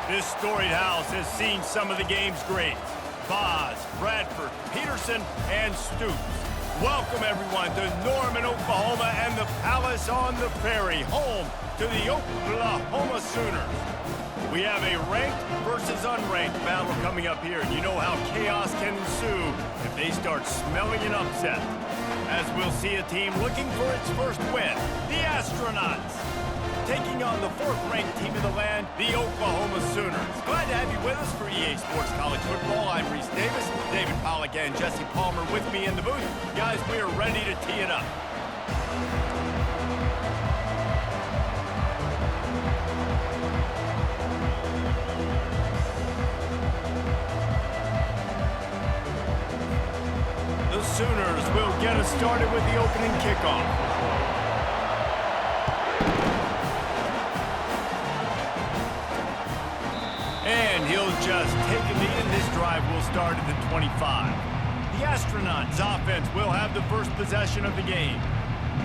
This storied house has seen some of the game's greats. Boz, Bradford, Peterson, and Stoops. Welcome, everyone, to Norman, Oklahoma, and the Palace on the Prairie, home to the Oklahoma Sooners. We have a ranked versus unranked battle coming up here, and you know how chaos can ensue if they start smelling an upset. As we'll see a team looking for its first win, the Astronauts, taking on the fourth-ranked team in the land, the Oklahoma Sooners. Glad to have you with us for EA Sports College Football. I'm Reese Davis, David Pollack, and Jesse Palmer with me in the booth. Guys, we are ready to tee it up. The Sooners will get us started with the opening kickoff. And he'll just take a knee, and this drive will start at the 25. The Astronauts offense will have the first possession of the game.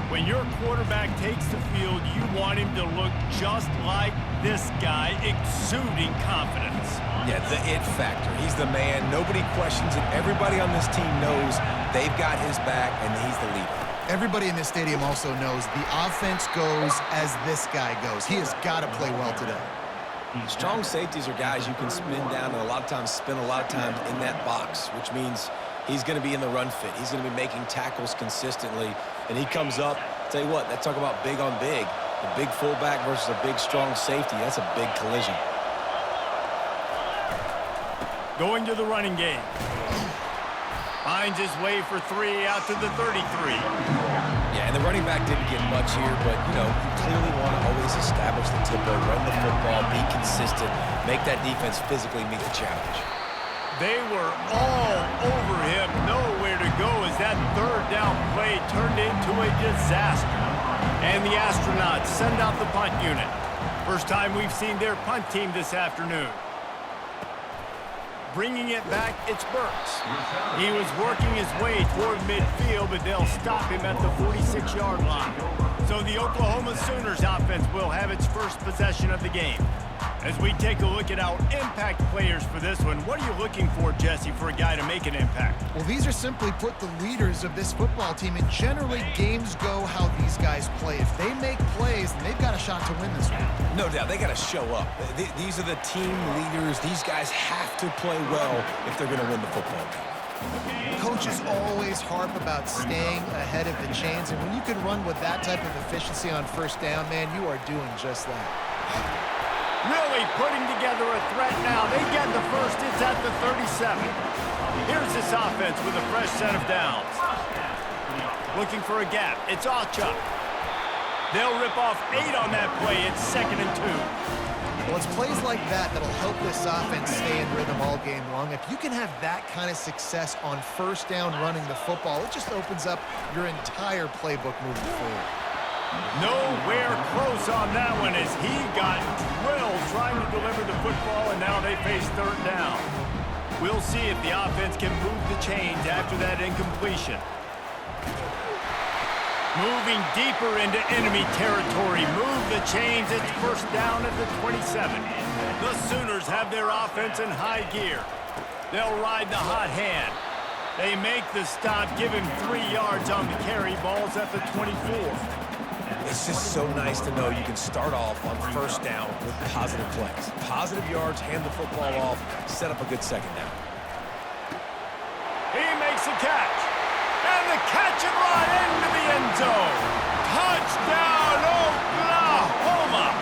When your quarterback takes the field, you want him to look just like this guy, exuding confidence. Yeah, the it factor. He's the man. Nobody questions it. Everybody on this team knows they've got his back, and he's the leader. Everybody in this stadium also knows the offense goes as this guy goes. He has got to play well today. Strong safeties are guys you can spin down and a lot of times spend a lot of time in that box, which means he's going to be in the run fit. He's going to be making tackles consistently, and he comes up. Tell you what, that talk about big on big. A big fullback versus a big, strong safety. That's a big collision. Going to the running game. Finds his way for 3 out to the 33. Yeah, and the running back didn't get much here, but, you know, you clearly want to always establish the tempo, run the football, be consistent, make that defense physically meet the challenge. They were all over him, nowhere to go as that third down play turned into a disaster. And the Astronauts send out the punt unit. First time we've seen their punt team this afternoon. Bringing it back, it's Burks. He was working his way toward midfield, but they'll stop him at the 46-yard line. So the Oklahoma Sooners offense will have its first possession of the game. As we take a look at our impact players for this one, what are you looking for, Jesse, for a guy to make an impact? Well, these are simply put the leaders of this football team, and generally games go how these guys play. If they make plays, then they've got a shot to win this one. No doubt, they got to show up. These are the team leaders. These guys have to play well if they're going to win the football game. Coaches always harp about staying ahead of the chains, and when you can run with that type of efficiency on first down, man, you are doing just that. Really putting together a threat now. They get the first. It's at the 37. Here's this offense with a fresh set of downs. Looking for a gap. It's Ocha. They'll rip off 8 on that play. It's 2nd and 2. Well, it's plays like that that'll help this offense stay in rhythm all game long. If you can have that kind of success on first down running the football, it just opens up your entire playbook moving forward. Nowhere close on that one as he got drilled trying to deliver the football, and now they face third down. We'll see if the offense can move the chains after that incompletion. Moving deeper into enemy territory. Move the chains. It's first down at the 27. The Sooners have their offense in high gear. They'll ride the hot hand. They make the stop, give him 3 yards on the carry. Ball's at the 24. It's just so nice to know you can start off on first down with positive plays. Positive yards, hand the football off, set up a good second down. He makes a catch. And the catch and run into the end zone. Touchdown, Oklahoma!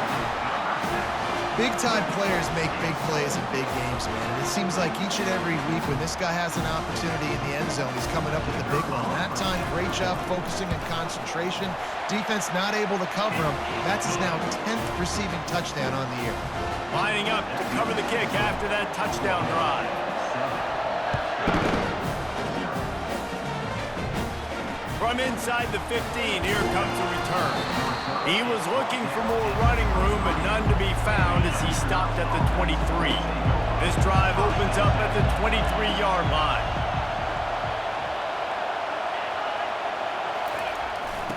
Big-time players make big plays in big games, man. And it seems like each and every week when this guy has an opportunity in the end zone, he's coming up with a big one. That time, great job focusing and concentration. Defense not able to cover him. That's his now 10th receiving touchdown on the year. Lining up to cover the kick after that touchdown drive. From inside the 15, here comes the return. He was looking for more running room, but none to be found as he stopped at the 23. This drive opens up at the 23-yard line.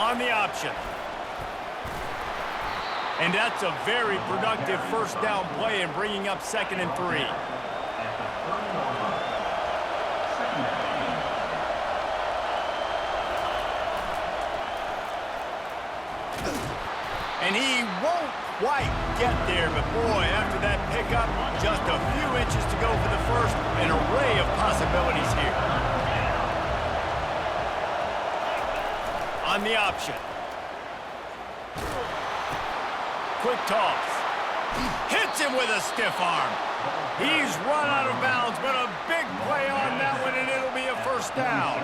On the option. And that's a very productive first down play and bringing up 2nd and 3. And he won't quite get there, but boy, after that pickup, just a few inches to go for the first. An array of possibilities here. On the option. Quick toss. Hits him with a stiff arm. He's run out of bounds, but a big play on that one, and it'll be a first down.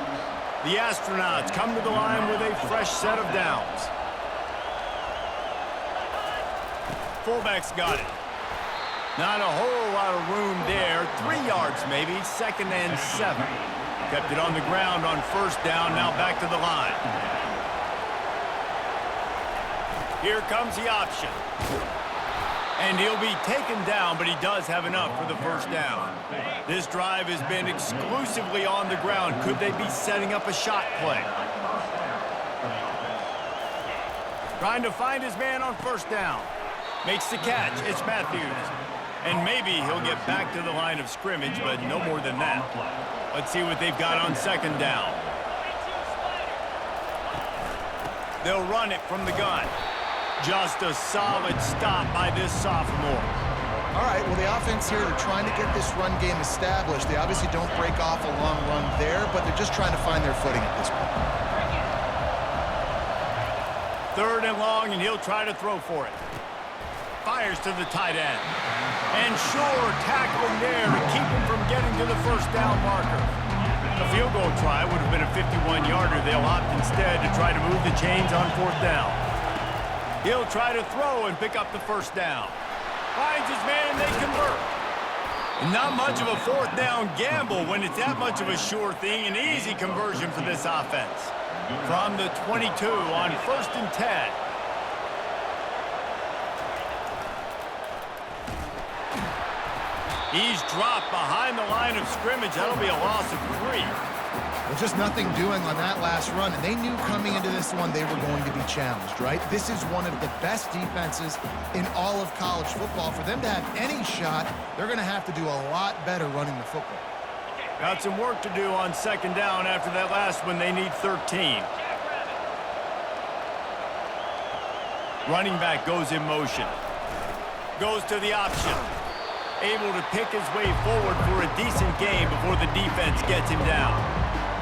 The Astronauts come to the line with a fresh set of downs. Fullback's got it. Not a whole lot of room there. 3 yards maybe, 2nd and 7. Kept it on the ground on first down, now back to the line. Here comes the option. And he'll be taken down, but he does have enough for the first down. This drive has been exclusively on the ground. Could they be setting up a shot play? Trying to find his man on first down. Makes the catch. It's Matthews. And maybe he'll get back to the line of scrimmage, but no more than that. Let's see what they've got on 2nd down. They'll run it from the gun. Just a solid stop by this sophomore. All right, well, the offense here, they're trying to get this run game established. They obviously don't break off a long run there, but they're just trying to find their footing at this point. 3rd and long, and he'll try to throw for it. Fires to the tight end. And sure, tackling there to keep him from getting to the first down marker. A field goal try would have been a 51-yarder. They'll opt instead to try to move the chains on 4th down. He'll try to throw and pick up the first down. Finds his man and they convert. Not much of a 4th down gamble when it's that much of a sure thing. An easy conversion for this offense. From the 22 on 1st and 10. He's dropped behind the line of scrimmage. That'll be a loss of 3. Well, just nothing doing on that last run, and they knew coming into this one they were going to be challenged, right? This is one of the best defenses in all of college football. For them to have any shot, they're going to have to do a lot better running the football. Got some work to do on 2nd down after that last one. They need 13. Running back goes in motion. Goes to the option. Able to pick his way forward for a decent game before the defense gets him down.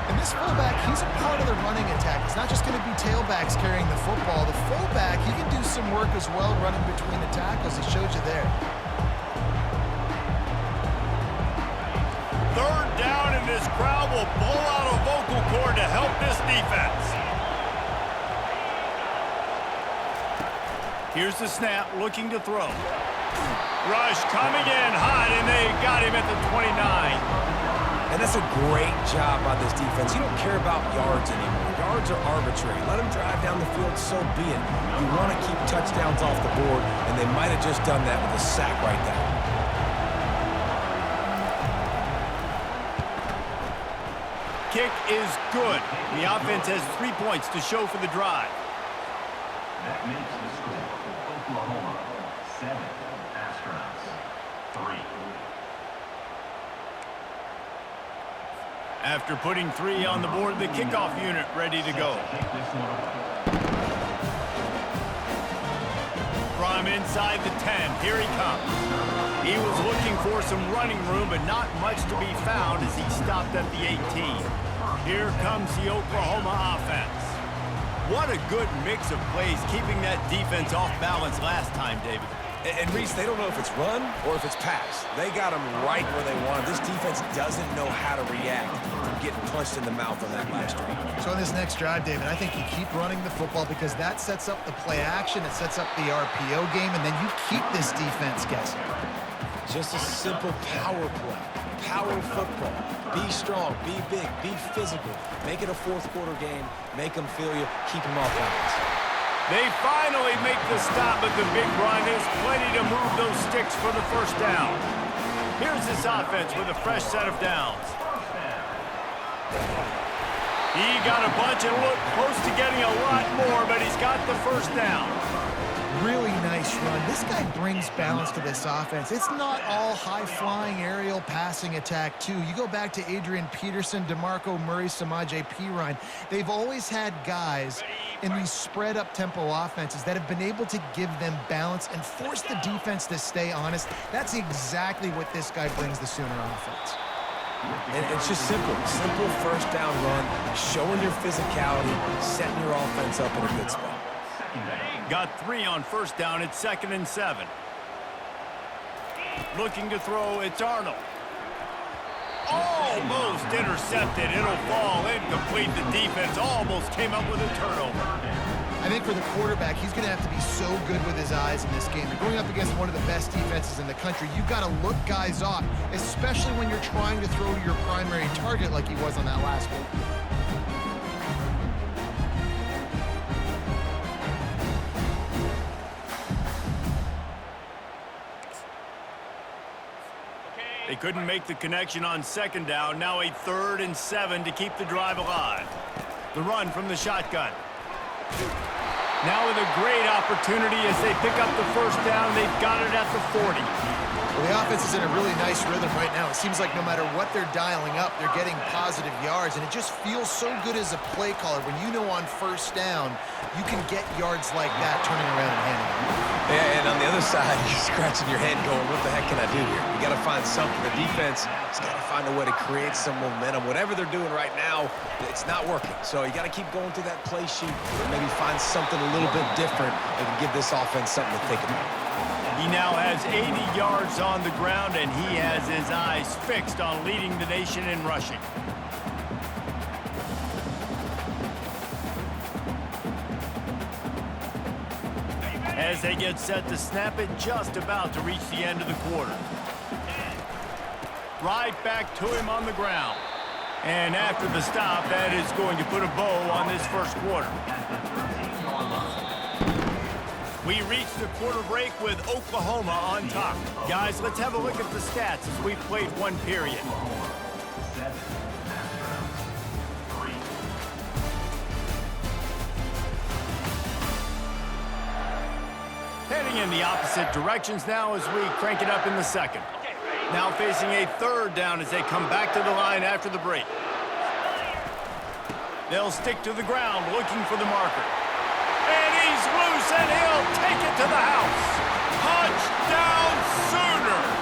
And this fullback, he's a part of the running attack. It's not just going to be tailbacks carrying the football. The fullback, he can do some work as well running between the tackles. He showed you there. 3rd down, and this crowd will blow out a vocal cord to help this defense. Here's the snap, looking to throw. Rush coming in hot, and they got him at the 29. And that's a great job by this defense. You don't care about yards anymore. Yards are arbitrary. Let them drive down the field, so be it. You want to keep touchdowns off the board, and they might have just done that with a sack right there. Kick is good. The offense has 3 points to show for the drive. That makes the score Oklahoma 7, Astronauts 3. After putting 3 on the board, the kickoff unit ready to go. From inside the 10, here he comes. He was looking for some running room, but not much to be found as he stopped at the 18. Here comes the Oklahoma offense. What a good mix of plays, keeping that defense off balance last time, David. And Reese, they don't know if it's run or if it's pass. They got them right where they want them. This defense doesn't know how to react from getting punched in the mouth on that last drive. So on this next drive, David, I think you keep running the football because that sets up the play action, it sets up the RPO game, and then you keep this defense guessing. Just a simple power play. Power football. Be strong, be big, be physical. Make it a 4th quarter game. Make them feel you. Keep them off balance. They finally make the stop at the big run. There's plenty to move those sticks for the first down. Here's this offense with a fresh set of downs. He got a bunch and looked close to getting a lot more, but he's got the first down. Really nice run. This guy brings balance to this offense. It's not all high-flying aerial passing attack, too. You go back to Adrian Peterson, DeMarco Murray, Samaje Perine. They've always had guys in these spread-up tempo offenses that have been able to give them balance and force the defense to stay honest. That's exactly what this guy brings the Sooner offense. And it's just simple first down run, showing your physicality, setting your offense up in a good spot. Got 3 on first down. It's 2nd and 7. Looking to throw. It's Arnold. Almost intercepted. It'll fall incomplete. The defense almost came up with a turnover. I think for the quarterback, he's going to have to be so good with his eyes in this game. You're going up against one of the best defenses in the country. You've got to look guys off, especially when you're trying to throw to your primary target like he was on that last one. They couldn't make the connection on 2nd down. Now a 3rd and 7 to keep the drive alive. The run from the shotgun. Now with a great opportunity as they pick up the first down. They've got it at the 40. Well, the offense is in a really nice rhythm right now. It seems like no matter what they're dialing up, they're getting positive yards, and it just feels so good as a play caller when you know on first down you can get yards like that turning around and handing it. Yeah, and on the other side, you're scratching your head going, what the heck can I do here? You got to find something. The defense has got to find a way to create some momentum. Whatever they're doing right now, it's not working. So you got to keep going through that play sheet or maybe find something a little bit different that can give this offense something to think about. He now has 80 yards on the ground, and he has his eyes fixed on leading the nation in rushing. As they get set to snap it, just about to reach the end of the quarter. Right back to him on the ground. And after the stop, that is going to put a bow on this first quarter. We reach the quarter break with Oklahoma on top. Guys, let's have a look at the stats as we've played one period. Heading in the opposite directions now as we crank it up in the second. Now facing a 3rd down as they come back to the line after the break. They'll stick to the ground looking for the marker. And he's loose, and he'll take it to the house. Touchdown, Sooners!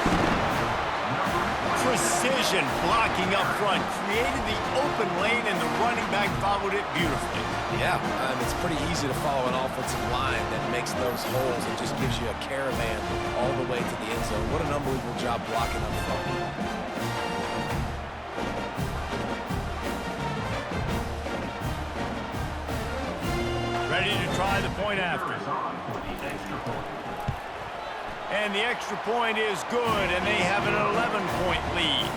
Precision blocking up front created the open lane, and the running back followed it beautifully. Yeah, it's pretty easy to follow an offensive line that makes those holes and just gives you a caravan all the way to the end zone. What an unbelievable job blocking up front. Ready to try the point after. And the extra point is good, and they have an 11-point lead.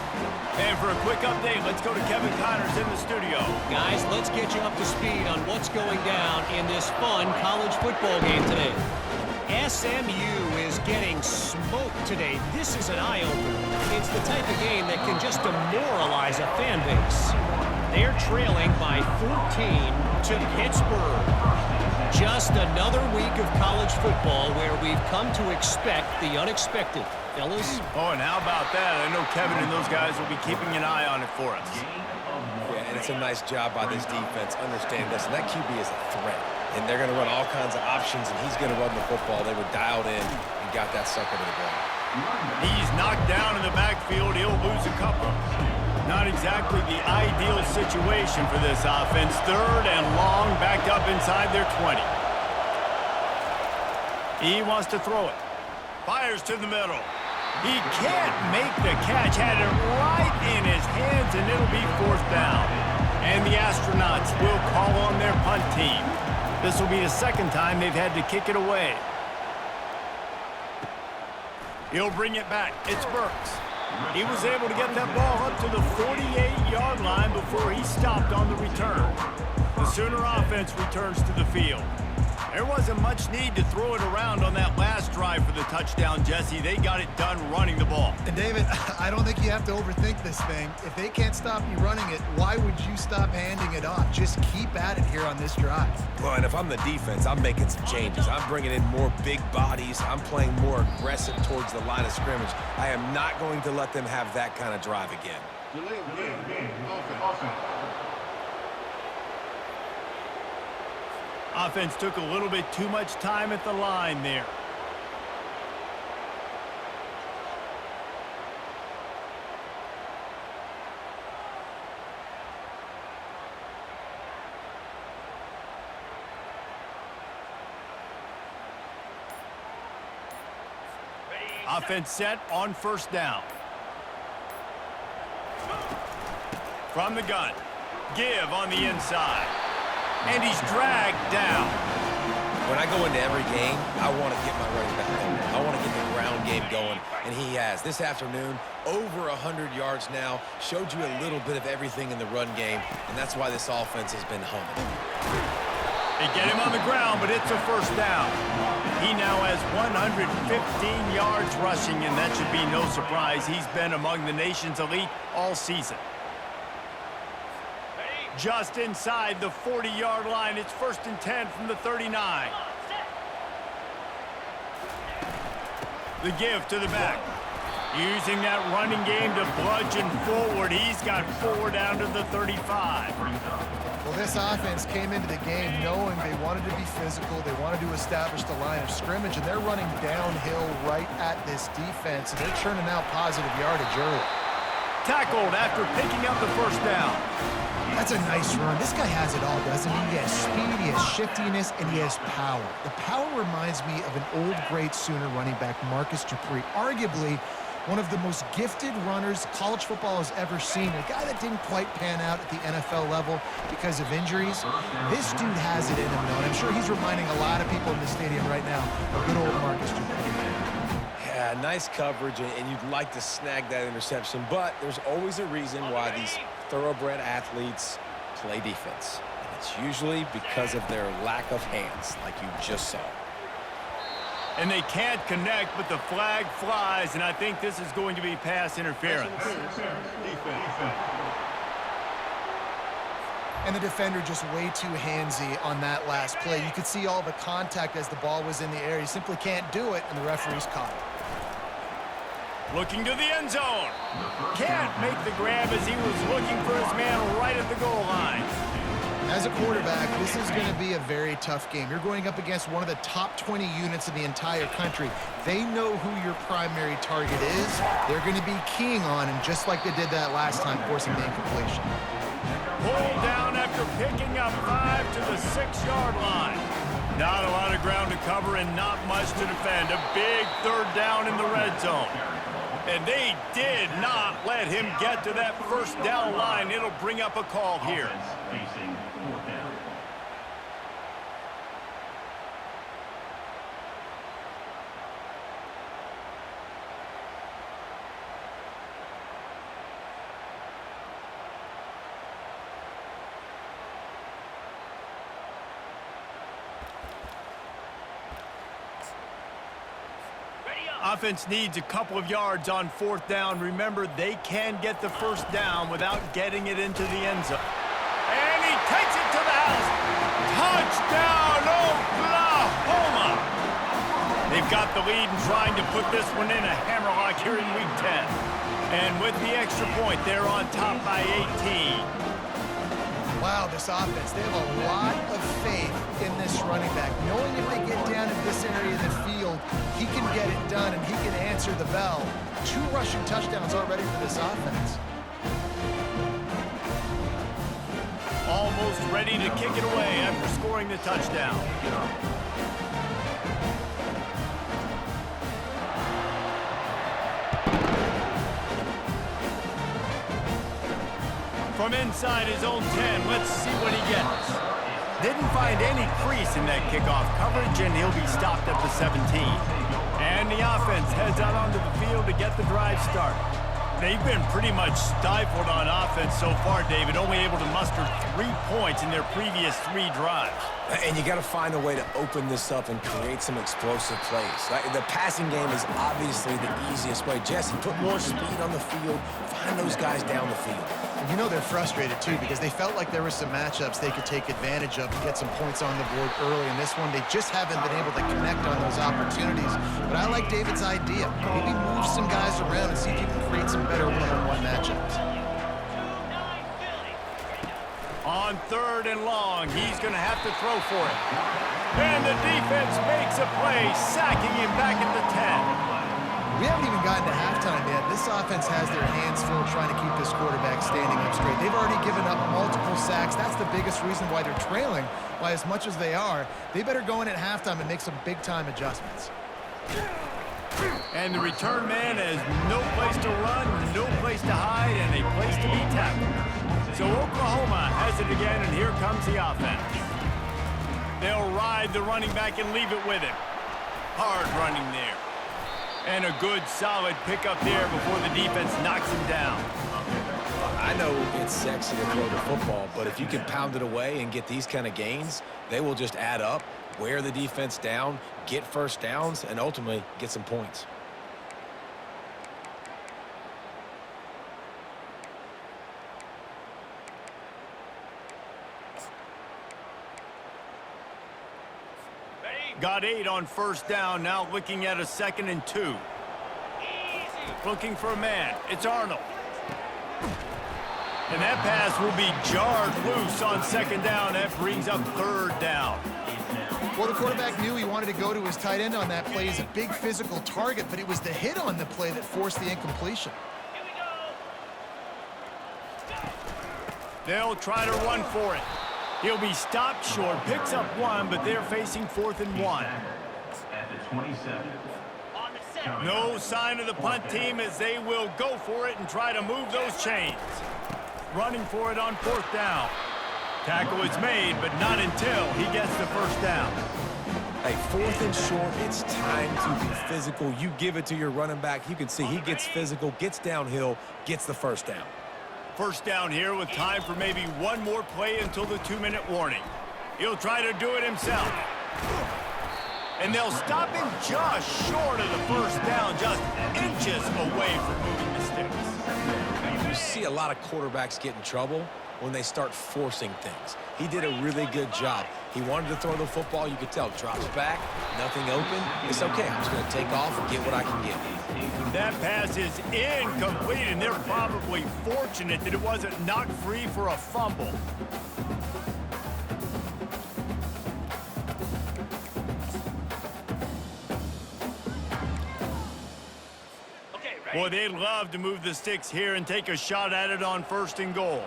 And for a quick update, let's go to Kevin Connors in the studio. Guys, let's get you up to speed on what's going down in this fun college football game today. SMU is getting smoked today. This is an eye-opener. It's the type of game that can just demoralize a fan base. They're trailing by 14 to Pittsburgh. Just another week of college football where we've come to expect the unexpected. Fellas? Oh, and how about that? I know Kevin and those guys will be keeping an eye on it for us. Yeah, and it's a nice job by this defense. Understand this, and that QB is a threat. And they're going to run all kinds of options, and he's going to run the football. They were dialed in and got that sucker to the ground. He's knocked down in the backfield. He'll lose a couple. Not exactly the ideal situation for this offense. 3rd and long, backed up inside their 20. He wants to throw it. Fires to the middle. He can't make the catch. Had it right in his hands, and it'll be 4th down. And the Astronauts will call on their punt team. This will be the 2nd time they've had to kick it away. He'll bring it back. It's Burks. He was able to get that ball up to the 48-yard line before he stopped on the return. The Sooner offense returns to the field. There wasn't much need to throw it around on that last drive for the touchdown, Jesse. They got it done running the ball. And David, I don't think you have to overthink this thing. If they can't stop you running it, why would you stop handing it off? Just keep at it here on this drive. Well, and if I'm the defense, I'm making some changes. I'm bringing in more big bodies. I'm playing more aggressive towards the line of scrimmage. I am not going to let them have that kind of drive again. Offense took a little bit too much time at the line there. Offense set on first down. From the gun. Give on the inside. And he's dragged down. When I go into every game, I want to get my running back going. I want to get the ground game going, and he has. This afternoon, over 100 yards now, showed you a little bit of everything in the run game, and that's why this offense has been humming. They get him on the ground, but it's a first down. He now has 115 yards rushing, and that should be no surprise. He's been among the nation's elite all season. Just inside the 40-yard line. It's 1st and 10 from the 39. The give to the back. Using that running game to bludgeon forward. He's got 4 down to the 35. Well, this offense came into the game knowing they wanted to be physical. They wanted to establish the line of scrimmage, and they're running downhill right at this defense, and they're churning out positive yardage early. Tackled after picking up the first down. That's a nice run. This guy has it all, doesn't he? He has speed, he has shiftiness, and he has power. The power reminds me of an old great Sooner running back, Marcus Dupree. Arguably one of the most gifted runners college football has ever seen. A guy that didn't quite pan out at the NFL level because of injuries. This dude has it in him, though, and I'm sure he's reminding a lot of people in the stadium right now of good old Marcus Dupree. Yeah, nice coverage, and you'd like to snag that interception, but there's always a reason why these thoroughbred athletes play defense. And it's usually because of their lack of hands, like you just saw. And they can't connect, but the flag flies, and I think this is going to be pass interference. And the defender just way too handsy on that last play. You could see all the contact as the ball was in the air. He simply can't do it, and the referee's caught it. Looking to the end zone. Can't make the grab as he was looking for his man right at the goal line. As a quarterback, this is going to be a very tough game. You're going up against one of the top 20 units in the entire country. They know who your primary target is. They're going to be keying on him, just like they did that last time, forcing the incompletion. Pulled down after picking up 5 to the 6-yard line. Not a lot of ground to cover and not much to defend. A big 3rd down in the red zone. And they did not let him get to that 1st down line. It'll bring up a call here. Facing 4th down. Offense needs a couple of yards on 4th down. Remember, they can get the 1st down without getting it into the end zone. And he takes it to the house. Touchdown, Oklahoma! They've got the lead and trying to put this one in a hammerlock here in Week 10. And with the extra point, they're on top by 18. Wow, this offense, they have a lot of faith in this running back. Knowing if they get down in this area of the field, he can get it done and he can answer the bell. 2 rushing touchdowns already for this offense. Almost ready to kick it away after scoring the touchdown. From inside his own 10, let's see what he gets. Didn't find any crease in that kickoff coverage, and he'll be stopped at the 17. And the offense heads out onto the field to get the drive started. They've been pretty much stifled on offense so far, David, only able to muster 3 points in their previous 3 drives. And you got to find a way to open this up and create some explosive plays. The passing game is obviously the easiest way. Jesse, put more speed on the field. Find those guys down the field. And you know they're frustrated, too, because they felt like there were some matchups they could take advantage of and get some points on the board early. In this one, they just haven't been able to connect on those opportunities. But I like David's idea. Maybe move some guys around and see if you can create some better one-on-one matchups. On 3rd and long, he's going to have to throw for it. And the defense makes a play, sacking him back at the 10. We haven't even gotten to halftime yet. This offense has their hands full trying to keep this quarterback standing up straight. They've already given up multiple sacks. That's the biggest reason why they're trailing by as much as they are. They better go in at halftime and make some big-time adjustments. And the return man has no place to run, no place to hide, and a place to be tackled. So Oklahoma has it again, and here comes the offense. They'll ride the running back and leave it with him. Hard running there. And a good, solid pickup there before the defense knocks him down. I know it's sexy to throw the football, but if you can pound it away and get these kind of gains, they will just add up, wear the defense down, get first downs, and ultimately get some points. Got 8 on 1st down, now looking at a 2nd and 2. Looking for a man. It's Arnold. And that pass will be jarred loose on 2nd down. That brings up 3rd down. Well, the quarterback knew he wanted to go to his tight end on that play. He's a big physical target, but it was the hit on the play that forced the incompletion. They'll try to run for it. He'll be stopped short, picks up 1, but they're facing 4th and 1. At the 27. No sign of the punt team as they will go for it and try to move those chains. Running for it on 4th down. Tackle is made, but not until he gets the 1st down. Hey, 4th and short, it's time to be physical. You give it to your running back. You can see he gets physical, gets downhill, gets the 1st down. 1st down here with time for maybe one more play until the 2-minute warning. He'll try to do it himself. And they'll stop him just short of the 1st down, just inches away from moving the sticks. You see a lot of quarterbacks get in trouble when they start forcing things. He did a really good job. He wanted to throw the football. You could tell. Drops back, nothing open. It's okay. I'm just going to take off and get what I can get. That pass is incomplete, and they're probably fortunate that it wasn't knocked free for a fumble. Boy, they'd love to move the sticks here and take a shot at it on 1st and goal.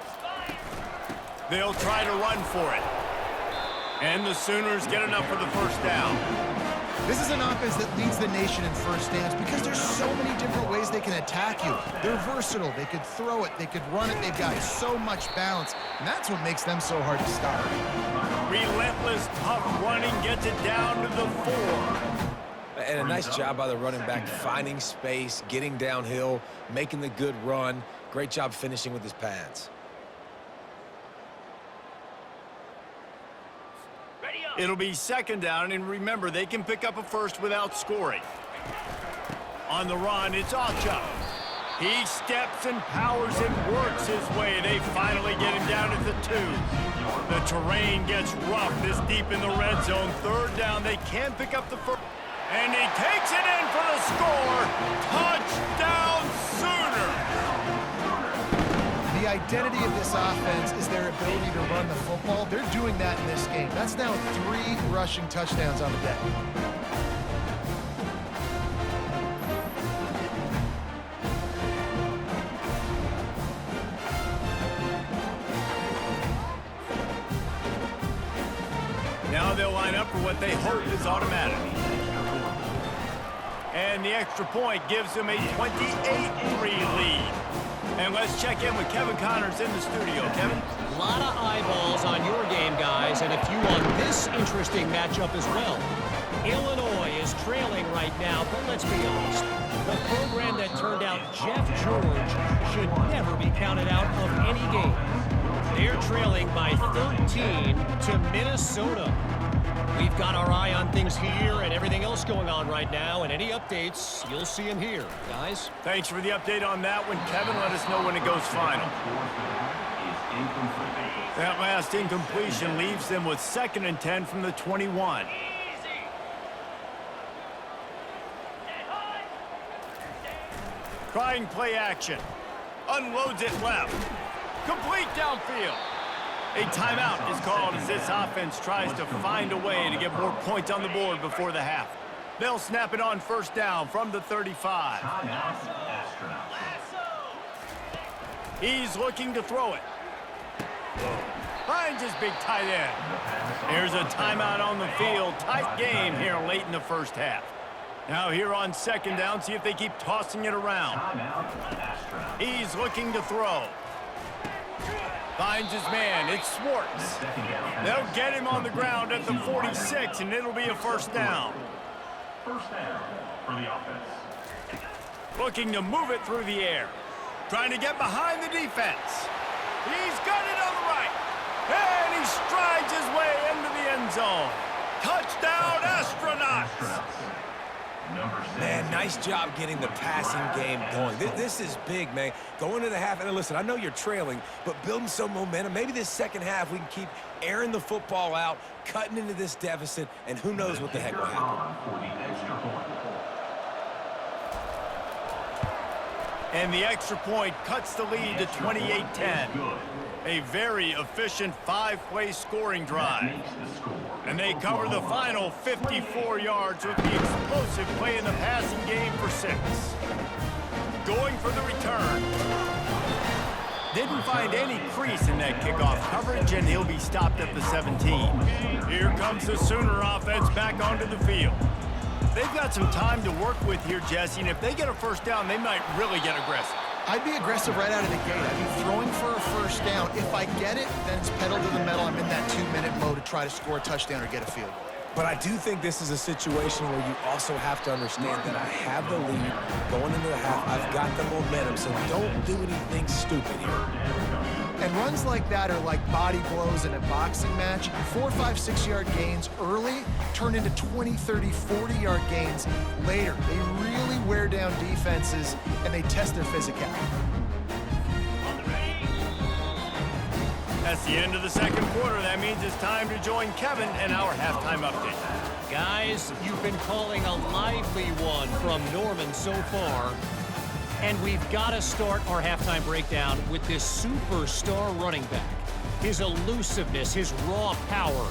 They'll try to run for it. And the Sooners get enough for the 1st down. This is an offense that leads the nation in 1st downs because there's so many different ways they can attack you. They're versatile. They could throw it. They could run it. They've got so much balance. And that's what makes them so hard to stop. Relentless, tough running gets it down to the 4. And a nice job by the running back, finding space, getting downhill, making the good run. Great job finishing with his pads. It'll be 2nd down, and remember, they can pick up a 1st without scoring. On the run, it's Ocha. He steps and powers and works his way. They finally get him down at the 2. The terrain gets rough this deep in the red zone. 3rd down, they can pick up the 1st. And he takes it in for the score. Touchdown, Sooners! The identity of this offense is their ability to run the football. They're doing that in this game. That's now 3 rushing touchdowns on the day. Now they'll line up for what they hope is automatic. And the extra point gives them a 28-3 lead. And let's check in with Kevin Connors in the studio. Kevin? A lot of eyeballs on your game, guys, and a few on this interesting matchup as well. Illinois is trailing right now, but let's be honest. The program that turned out Jeff George should never be counted out of any game. They're trailing by 13 to Minnesota. We've got our eye on things here and everything else going on right now, and any updates, you'll see them here. Guys? Thanks for the update on that one, Kevin. Let us know when it goes final. That last incompletion leaves them with 2nd and 10 from the 21. Trying play action. Unloads it left. Complete downfield. A timeout is called as this offense tries to find a way to get more points on the board before the half. They'll snap it on 1st down from the 35. He's looking to throw it. Finds his big tight end. Here's a timeout on the field. Tight game here late in the 1st half. Now here on 2nd down, see if they keep tossing it around. He's looking to throw. Finds his man. It's Swartz. They'll get him on the ground at the 46, and it'll be a 1st down. 1st down for the offense. Looking to move it through the air. Trying to get behind the defense. He's got it on the right. And he strides his way into the end zone. Touchdown, Astronauts. Man, nice job getting the passing game going. This is big, man. Going to the half, and listen, I know you're trailing, but building some momentum. Maybe this 2nd half we can keep airing the football out, cutting into this deficit, and who knows what the heck will happen. And the extra point cuts the lead to 28-10. A very efficient 5-play scoring drive. And they cover the final 54 yards with the explosive play in the passing game for 6. Going for the return. Didn't find any crease in that kickoff coverage, and he'll be stopped at the 17. Here comes the Sooner offense back onto the field. They've got some time to work with here, Jesse, and if they get a 1st down, they might really get aggressive. I'd be aggressive right out of the gate. I'd be throwing for a 1st down. If I get it, then it's pedal to the metal. I'm in that 2-minute mode to try to score a touchdown or get a field goal. But I do think this is a situation where you also have to understand that I have the lead going into the half. I've got the momentum, so don't do anything stupid here. And runs like that are like body blows in a boxing match. 4, 5, 6-yard gains early turn into 20, 30, 40-yard gains later. They really wear down defenses, and they test their physicality. That's the end of the 2nd quarter. That means it's time to join Kevin and our halftime update. Guys, you've been calling a lively one from Norman so far. And we've got to start our halftime breakdown with this superstar running back. His elusiveness, his raw power.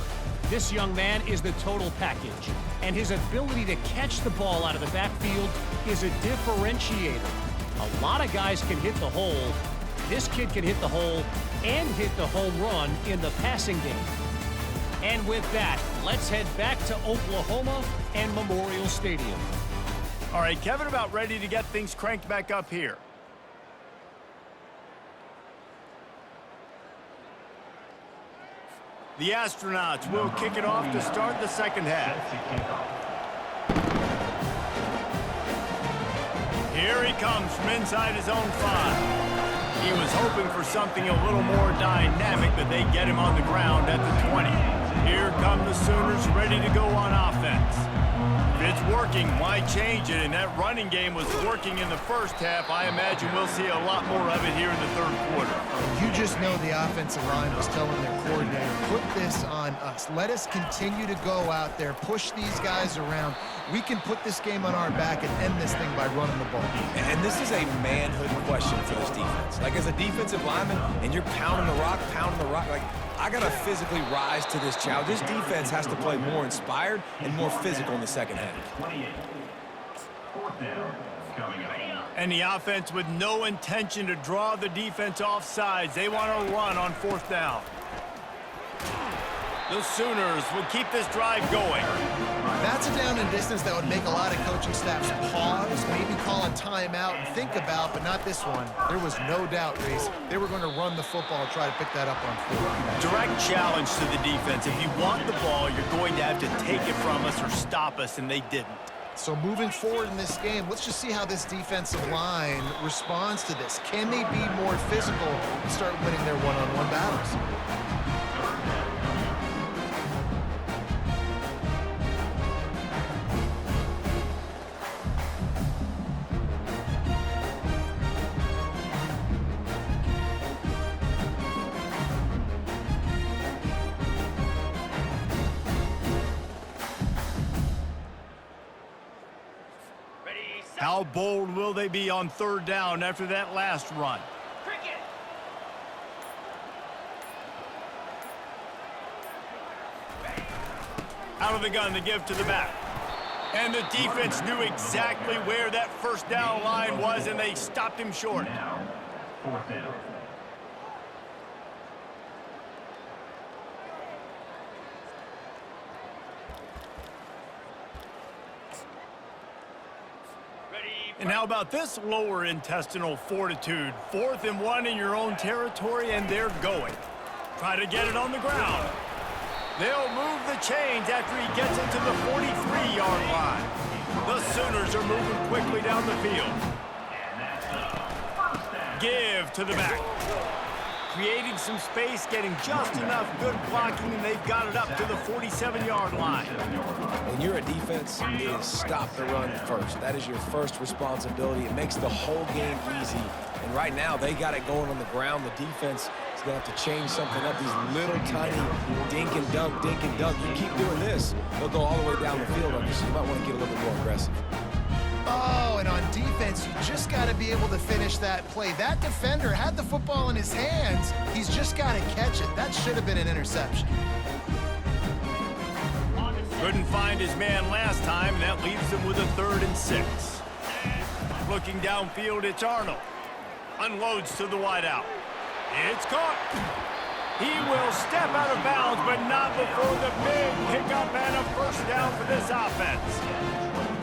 This young man is the total package. And his ability to catch the ball out of the backfield is a differentiator. A lot of guys can hit the hole. This kid can hit the hole and hit the home run in the passing game. And with that, let's head back to Oklahoma and Memorial Stadium. All right, Kevin, about ready to get things cranked back up here. The Astronauts will kick it off to start the 2nd half. Here he comes from inside his own 5. He was hoping for something a little more dynamic, but they get him on the ground at the 20. Here come the Sooners ready to go on offense. If it's working, why change it? And that running game was working in the 1st half. I imagine we'll see a lot more of it here in the 3rd quarter. You just know the offensive line was telling their coordinator, put this on us. Let us continue to go out there, push these guys around. We can put this game on our back and end this thing by running the ball. And this is a manhood question for this defense. Like, as a defensive lineman, and you're pounding the rock, like, I got to physically rise to this challenge. This defense has to play more inspired and more physical in the 2nd half. 28. 4th down coming up. And the offense with no intention to draw the defense off sides. They want to run on 4th down. The Sooners will keep this drive going. That's a down and distance that would make a lot of coaching staffs pause, maybe call a timeout and think about, but not this one. There was no doubt, Reese. They were going to run the football and try to pick that up on 4th. Direct challenge to the defense. If you want the ball, you're going to have to take it from us or stop us, and they didn't. So moving forward in this game, let's just see how this defensive line responds to this. Can they be more physical and start winning their one-on-one battles? How bold will they be on third down after that last run? Out of the gun to give to the back. And the defense knew exactly where that first down line was, and they stopped him short. Now, fourth down. And how about this lower intestinal fortitude? 4th and 1 in your own territory, and they're going. Try to get it on the ground. They'll move the chains after he gets into the 43-yard line. The Sooners are moving quickly down the field. Give to the back. Creating some space, getting just enough good blocking, and they've got it up to the 47-yard line. When you're a defense, it is stop the run first. That is your first responsibility. It makes the whole game easy. And right now, they got it going on the ground. The defense is going to have to change something up. These little tiny dink and dunk, dink and dunk. You keep doing this, they'll go all the way down the field on you, so you might want to get a little bit more aggressive. Oh, and on defense, you just got to be able to finish that play. That defender had the football in his hands. He's just got to catch it. That should have been an interception. Couldn't find his man last time, and that leaves him with a 3rd and 6. Looking downfield, it's Arnold. Unloads to the wideout. It's caught. He will step out of bounds, but not before the big pickup and a first down for this offense.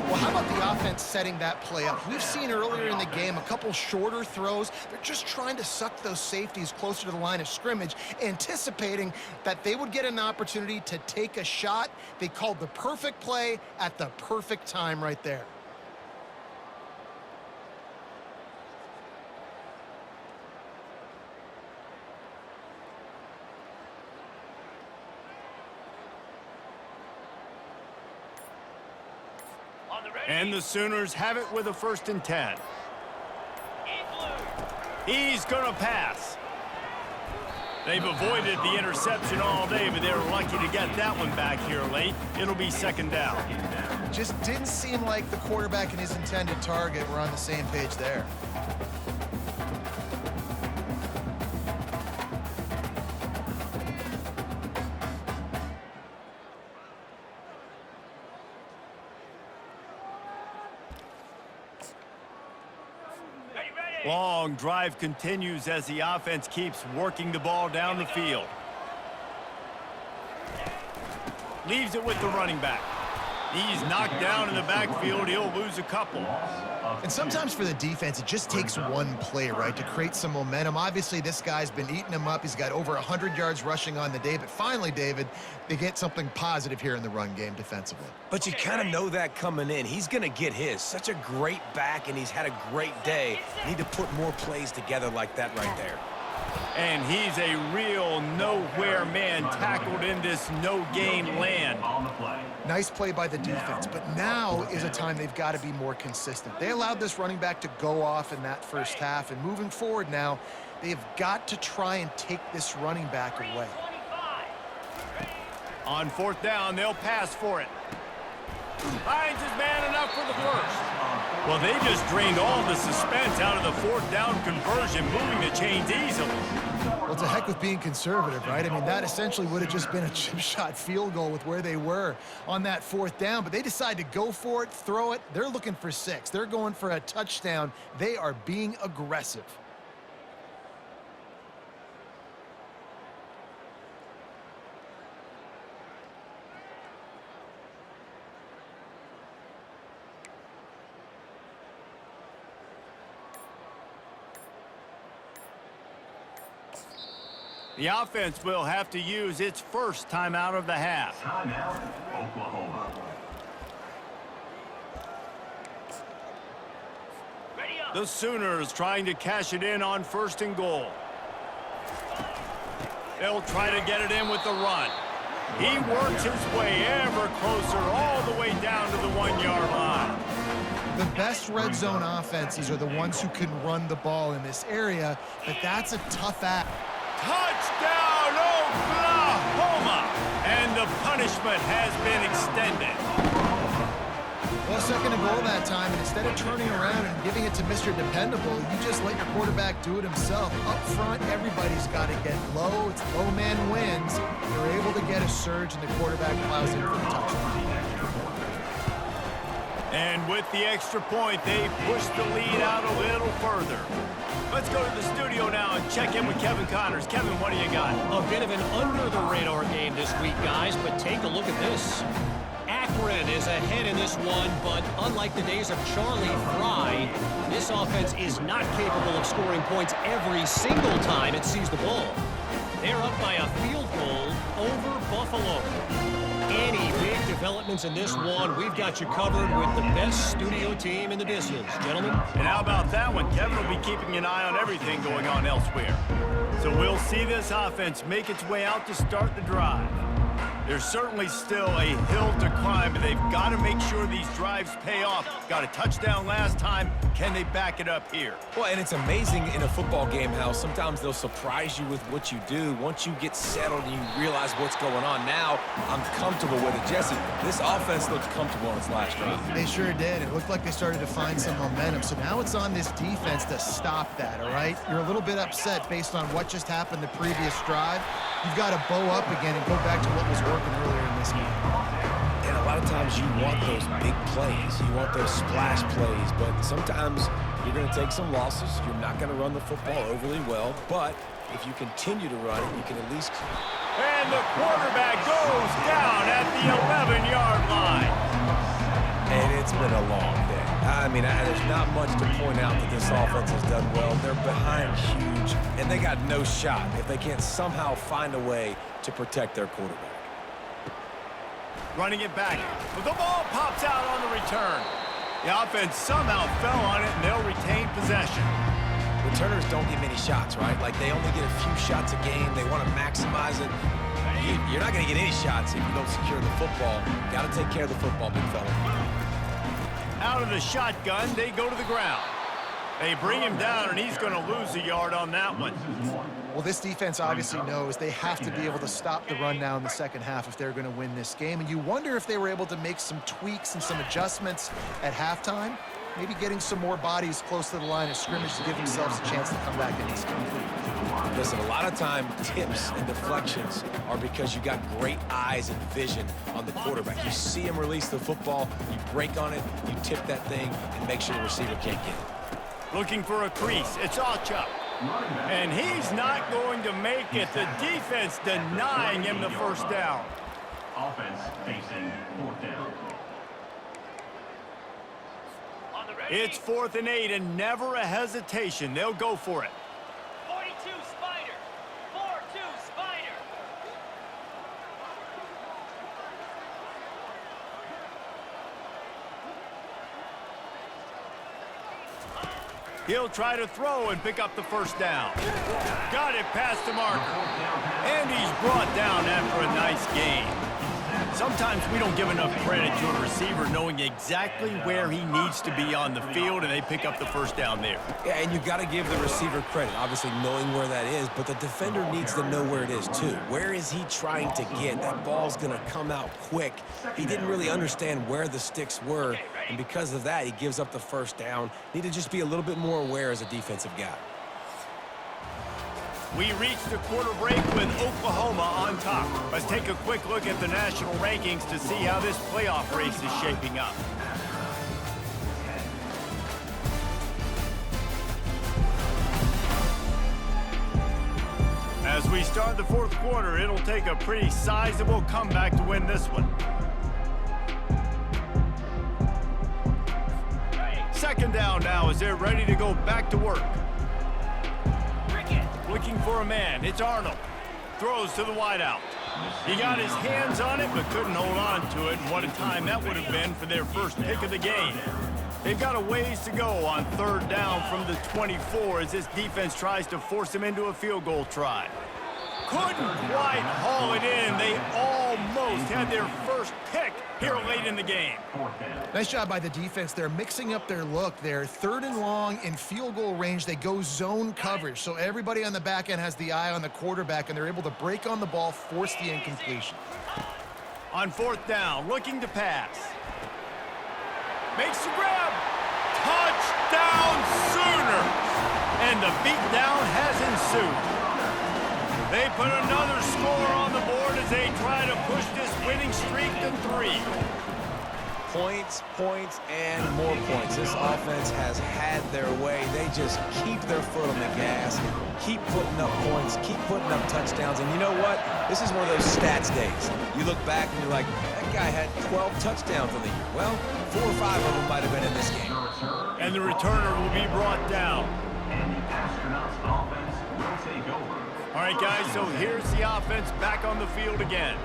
Well, how about the offense setting that play up? We've seen earlier in the game a couple shorter throws. They're just trying to suck those safeties closer to the line of scrimmage, anticipating that they would get an opportunity to take a shot. They called the perfect play at the perfect time right there. And the Sooners have it with a 1st and 10. He's going to pass. They've avoided the interception all day, but they're lucky to get that one back here late. It'll be 2nd down. Just didn't seem like the quarterback and his intended target were on the same page there. Long drive continues as the offense keeps working the ball down the field. Leaves it with the running back. He's knocked down in the backfield. He'll lose a couple. And sometimes for the defense, it just takes one play, right, to create some momentum. Obviously, this guy's been eating him up. He's got over 100 yards rushing on the day. But finally, David, they get something positive here in the run game defensively. But you kind of know that coming in. He's going to get his. Such a great back, and he's had a great day. Need to put more plays together like that right there. And he's a real nowhere man tackled in this no-gain land. Nice play by the defense, but now is a time they've got to be more consistent. They allowed this running back to go off in that first half, and moving forward now, they've got to try and take this running back away. On 4th down, they'll pass for it. Finds his man enough for the first. Well, they just drained all the suspense out of the 4th down conversion, moving the chains easily. Well, it's a heck with being conservative, right? I mean, that essentially would have just been a chip shot field goal with where they were on that 4th down, but they decide to go for it, throw it. They're looking for 6. They're going for a touchdown. They are being aggressive. The offense will have to use its first timeout of the half. Timeout, Oklahoma. The Sooners trying to cash it in on 1st and goal. They'll try to get it in with the run. He works his way ever closer all the way down to the 1-yard line. The best red zone offenses are the ones who can run the ball in this area, but that's a tough act. Touchdown, Oklahoma! And the punishment has been extended. Well, 2nd and goal that time, and instead of turning around and giving it to Mr. Dependable, you just let your quarterback do it himself. Up front, everybody's got to get low. It's low man wins. They're able to get a surge, and the quarterback plows in for the touchdown. And with the extra point, they push the lead out a little further. Let's go to the studio now and check in with Kevin Connors. Kevin, what do you got? A bit of an under-the-radar game this week, guys, but take a look at this. Akron is ahead in this one, but unlike the days of Charlie Fry, this offense is not capable of scoring points every single time it sees the ball. They're up by a field goal over Buffalo. Any big developments in this one, we've got you covered with the best studio team in the business, gentlemen. And how about that one? Kevin will be keeping an eye on everything going on elsewhere. So we'll see this offense make its way out to start the drive. There's certainly still a hill to climb, but they've got to make sure these drives pay off. Got a touchdown last time. Can they back it up here? Well, and it's amazing in a football game how sometimes they'll surprise you with what you do. Once you get settled and you realize what's going on, now I'm comfortable with it. Jesse, this offense looked comfortable on its last drive. They sure did. It looked like they started to find some momentum. So now it's on this defense to stop that, all right? You're a little bit upset based on what just happened the previous drive. You've got to bow up again and go back to what was working earlier in this game. And a lot of times you want those big plays. You want those splash plays. But sometimes you're going to take some losses. You're not going to run the football overly well. But if you continue to run it, you can at least... And the quarterback goes down at the 11-yard line. And it's been a long day. I mean, there's not much to point out that this offense has done well. They're behind huge, and they got no shot if they can't somehow find a way to protect their quarterback. Running it back. But the ball pops out on the return. The offense somehow fell on it, and they'll retain possession. Returners don't get many shots, right? Like, they only get a few shots a game. They want to maximize it. You're not going to get any shots if you don't secure the football. Got to take care of the football, big fella. Out of the shotgun, they go to the ground. They bring him down, and he's going to lose a yard on that one. Well, this defense obviously knows they have to be able to stop the run now in the second half if they're going to win this game. And you wonder if they were able to make some tweaks and some adjustments at halftime, maybe getting some more bodies close to the line of scrimmage to give themselves a chance to come back in this game. Listen, a lot of time tips and deflections are because you got great eyes and vision on the quarterback. You see him release the football, you break on it, you tip that thing, and make sure the receiver can't get it. Looking for a crease. It's Alchuk. And he's not going to make it. The defense denying him the first down. Offense facing 4th down. It's 4th and 8, and never a hesitation. They'll go for it. 42 Spider. 4-2 Spider. He'll try to throw and pick up the first down. Got it past the marker. And he's brought down after a nice gain. Sometimes we don't give enough credit to a receiver knowing exactly where he needs to be on the field, and they pick up the first down there. Yeah, and you've got to give the receiver credit, obviously knowing where that is, but the defender needs to know where it is too. Where is he trying to get? That ball's going to come out quick. He didn't really understand where the sticks were, and because of that, he gives up the first down. Need to just be a little bit more aware as a defensive guy. We reach the quarter break with Oklahoma on top. Let's take a quick look at the national rankings to see how this playoff race is shaping up. As we start the 4th quarter, it'll take a pretty sizable comeback to win this one. 2nd down now as they're ready to go back to work. Looking for a man. It's Arnold. Throws to the wideout. He got his hands on it, but couldn't hold on to it. And what a time that would have been for their first pick of the game. They've got a ways to go on 3rd down from the 24 as this defense tries to force him into a field goal try. Couldn't quite haul it in. They almost had their first pick here late in the game. Nice job by the defense. They're mixing up their look. They're 3rd and long in field goal range. They go zone coverage. So everybody on the back end has the eye on the quarterback, and they're able to break on the ball, force the incompletion. On 4th down, looking to pass. Makes the grab. Touchdown Sooners! And the beatdown has ensued. They put another score on the board as they try to push this winning streak to 3. Points, points, and more points. This offense has had their way. They just keep their foot on the gas, keep putting up points, keep putting up touchdowns. And you know what? This is one of those stats days. You look back and you're like, that guy had 12 touchdowns on the year. Well, 4 or 5 of them might have been in this game. And the returner will be brought down. And the Astronauts offense will take over. All right, guys, so here's the offense back on the field again.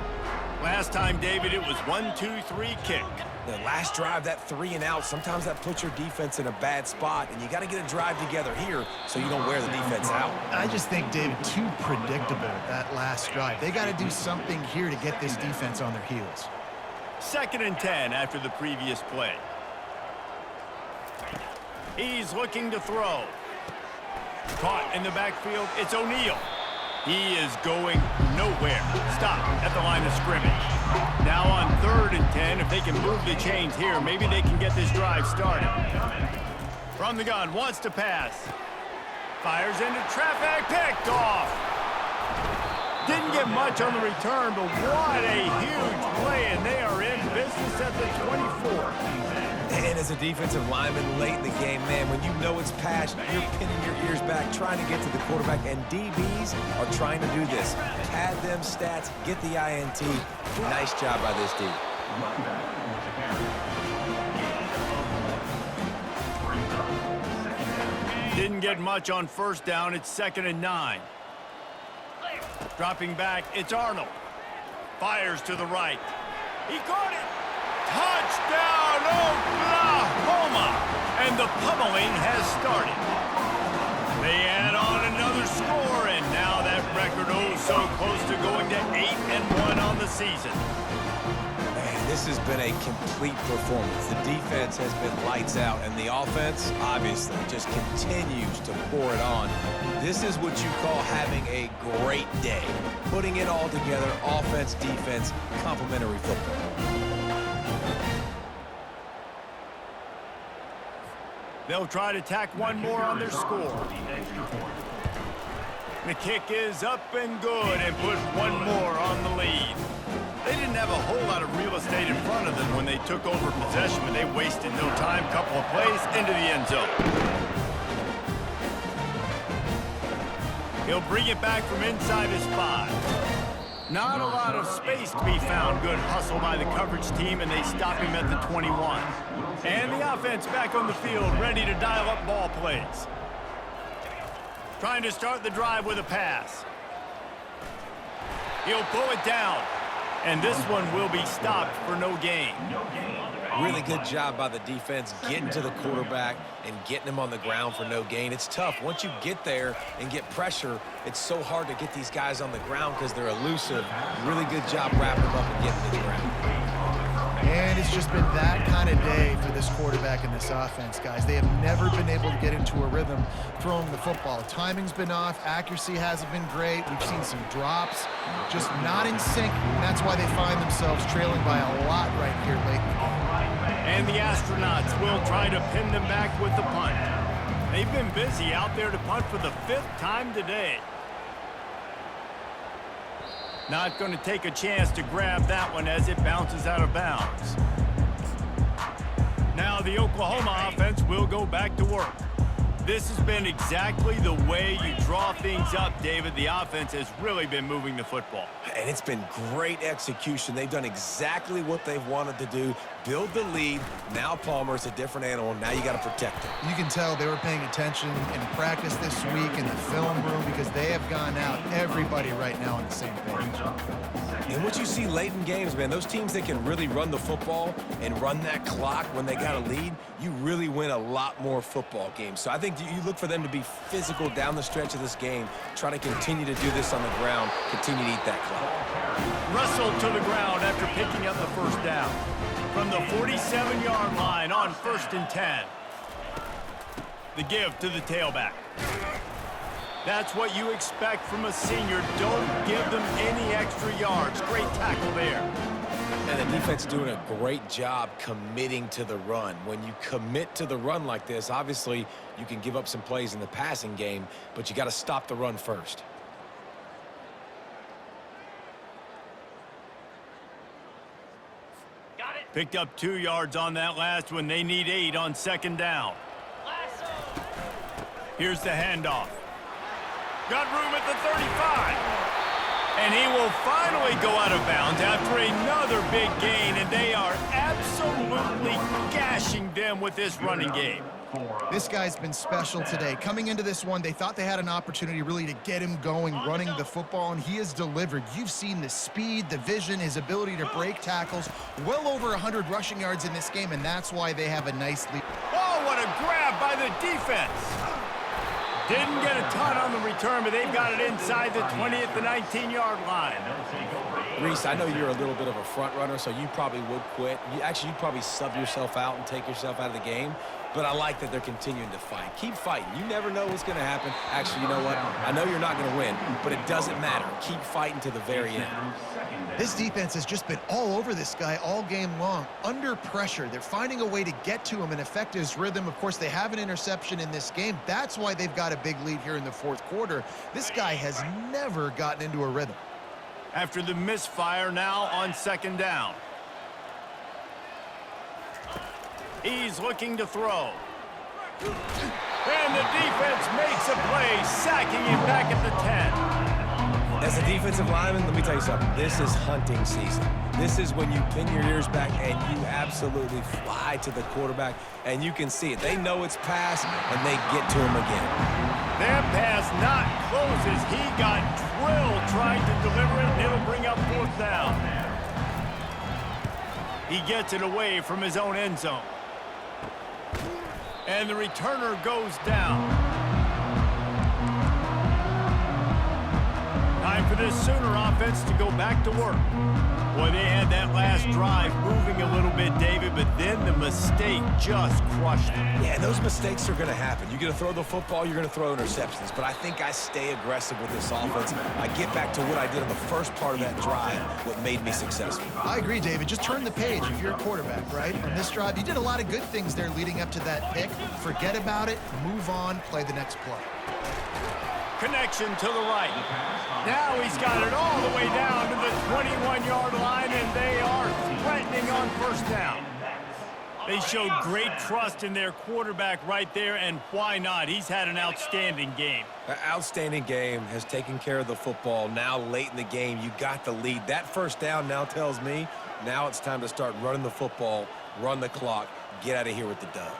Last time, David, it was 1-2-3 kick. The last drive, that 3 and out, sometimes that puts your defense in a bad spot, and you got to get a drive together here so you don't wear the defense out. I just think, David, too predictable, that last drive. They got to do something here to get this defense on their heels. 2nd and 10 after the previous play. He's looking to throw. Caught in the backfield, it's O'Neal. He is going nowhere. Stop at the line of scrimmage. Now on 3rd and 10, if they can move the chains here, maybe they can get this drive started. From the gun, wants to pass. Fires into traffic, picked off. Didn't get much on the return, but what a huge play, and they are in business at the 24. And as a defensive lineman late in the game, man, when you know it's pass, you're pinning your ears back, trying to get to the quarterback, and DBs are trying to do this. Pad them stats, get the INT. Nice job by this D. Didn't get much on 1st down. It's 2nd and 9. Dropping back, it's Arnold. Fires to the right. He caught it. Touchdown, Oklahoma! And the pummeling has started. They add on another score, and now that record so close to going to 8-1 on the season. Man, this has been a complete performance. The defense has been lights out, and the offense, obviously, just continues to pour it on. This is what you call having a great day. Putting it all together, offense, defense, complementary football. They'll try to tack one more on their score. The kick is up and good and put one more on the lead. They didn't have a whole lot of real estate in front of them when they took over possession, but they wasted no time. Couple of plays into the end zone. He'll bring it back from inside his 5. Not a lot of space to be found. Good hustle by the coverage team, and they stop him at the 21. And the offense back on the field, ready to dial up ball plays. Trying to start the drive with a pass. He'll pull it down, and this one will be stopped for no gain. Really good job by the defense getting to the quarterback and getting him on the ground for no gain. It's tough. Once you get there and get pressure, it's so hard to get these guys on the ground because they're elusive. Really good job wrapping them up and getting to the ground. And it's just been that kind of day for this quarterback and this offense, guys. They have never been able to get into a rhythm throwing the football. Timing's been off. Accuracy hasn't been great. We've seen some drops, just not in sync. And that's why they find themselves trailing by a lot right here late in the game. And the Astronauts will try to pin them back with the punt. They've been busy out there to punt for the 5th time today. Not going to take a chance to grab that one as it bounces out of bounds. Now the Oklahoma offense will go back to work. This has been exactly the way you draw things up, David. The offense has really been moving the football. And it's been great execution. They've done exactly what they've wanted to do. Build the lead. Now Palmer's a different animal. Now you got to protect him. You can tell they were paying attention in practice this week in the film room because they have gone out, everybody right now on the same page. And what you see late in games, man, those teams that can really run the football and run that clock when they got a lead, you really win a lot more football games. So I think you look for them to be physical down the stretch of this game, try to continue to do this on the ground, continue to eat that clock. Russell to the ground after picking up the first down. From the 47-yard line on 1st and 10. The give to the tailback. That's what you expect from a senior. Don't give them any extra yards. Great tackle there. And the defense doing a great job committing to the run. When you commit to the run like this, obviously you can give up some plays in the passing game, but you got to stop the run first. Got it. Picked up 2 yards on that last one. They need 8 on 2nd down. Lasso. Here's the handoff. Got room at the 35. And he will finally go out of bounds after another big gain, and they are absolutely gashing them with this running game. This guy's been special today. Coming into this one, they thought they had an opportunity really to get him going, running the football, and he has delivered. You've seen the speed, the vision, his ability to break tackles. Well over 100 rushing yards in this game, and that's why they have a nice lead. Oh, what a grab by the defense. Didn't get a ton on the return, but they've got it inside the 20 at the 19-yard line. Reese, I know you're a little bit of a front runner, so you probably would quit. You'd probably sub yourself out and take yourself out of the game. But I like that they're continuing to fight. Keep fighting. You never know what's going to happen. Actually, you know what? I know you're not going to win, but it doesn't matter. Keep fighting to the very end. This defense has just been all over this guy all game long. Under pressure, they're finding a way to get to him and affect his rhythm. Of course, they have an interception in this game. That's why they've got a big lead here in the 4th quarter. This guy has never gotten into a rhythm. After the misfire, now on 2nd down. He's looking to throw. And the defense makes a play, sacking him back at the 10. As a defensive lineman, let me tell you something. This is hunting season. This is when you pin your ears back and you absolutely fly to the quarterback, and you can see it. They know it's pass, and they get to him again. That pass not closes. He got drilled trying to deliver it, and it'll bring up 4th down. He gets it away from his own end zone. And the returner goes down. Time for this Sooner offense to go back to work. Boy, they had that last drive moving a little bit, David, but then the mistake just crushed them. Yeah, and those mistakes are going to happen. You're going to throw the football, you're going to throw interceptions. But I think I stay aggressive with this offense. I get back to what I did on the first part of that drive, what made me successful. I agree, David. Just turn the page if you're a quarterback, right? On this drive, you did a lot of good things there leading up to that pick. Forget about it, move on, play the next play. Connection to the right. Now he's got it all the way down to the 21-yard line, and they are threatening on 1st down. They showed great trust in their quarterback right there, and why not? He's had an outstanding game. An outstanding game, has taken care of the football. Now late in the game, you got the lead. That 1st down now tells me now it's time to start running the football, run the clock, get out of here with the dub.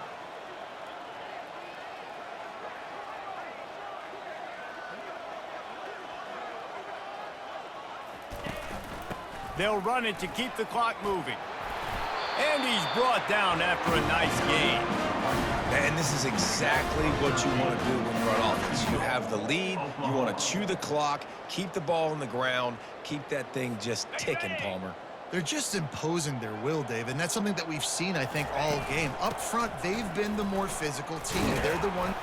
They'll run it to keep the clock moving. And he's brought down after a nice gain. And this is exactly what you want to do when you're on offense. You have the lead, you want to chew the clock, keep the ball on the ground, keep that thing just ticking, Palmer. They're just imposing their will, Dave, and that's something that we've seen, I think, all game. Up front, they've been the more physical team. They're the one.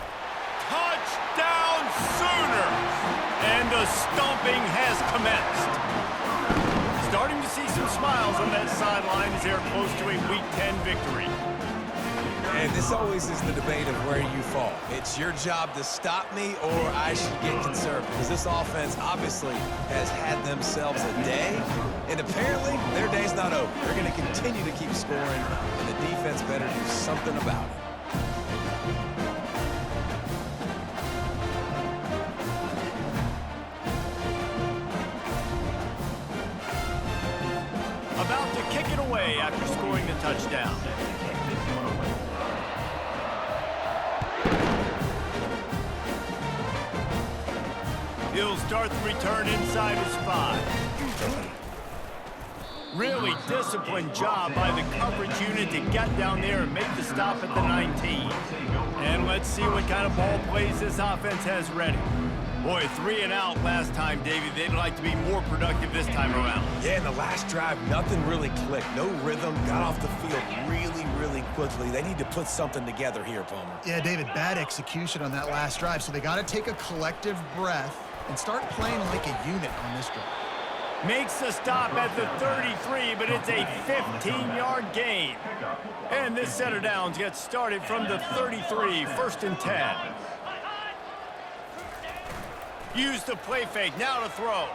Touchdown Sooners! And the stomping has commenced. Starting to see some smiles on that sideline as they're close to a Week 10 victory. And this always is the debate of where you fall. It's your job to stop me or I should get conservative. Because this offense obviously has had themselves a day, and apparently their day's not over. They're going to continue to keep scoring, and the defense better do something about it. after scoring the touchdown. He'll start the return inside his 5. Really disciplined job by the coverage unit to get down there and make the stop at the 19. And let's see what kind of ball plays this offense has ready. Boy, 3 and out last time, Davey. They'd like to be more productive this time around. Yeah, in the last drive, nothing really clicked. No rhythm, got off the field really quickly. They need to put something together here, Palmer. Yeah, David, bad execution on that last drive, so they got to take a collective breath and start playing like a unit on this drive. Makes the stop at the 33, but it's a 15-yard gain. And this set of downs gets started from the 33, 1st and 10. Use the play fake, now to throw.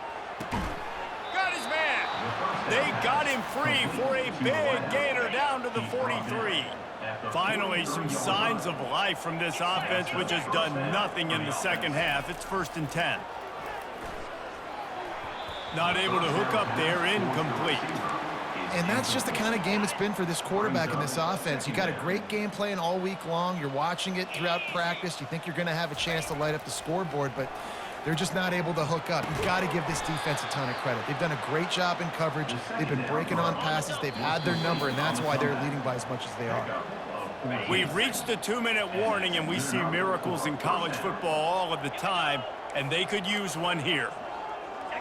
Got his man. They got him free for a big gainer down to the 43. Finally, some signs of life from this offense, which has done nothing in the second half. It's 1st and 10. Not able to hook up there, incomplete. And that's just the kind of game it's been for this quarterback in this offense. You got a great game plan all week long. You're watching it throughout practice. You think you're going to have a chance to light up the scoreboard, but they're just not able to hook up. You've got to give this defense a ton of credit. They've done a great job in coverage. They've been breaking on passes. They've had their number, and that's why they're leading by as much as they are. We've reached the 2-minute warning, and we see miracles in college football all of the time, and they could use one here.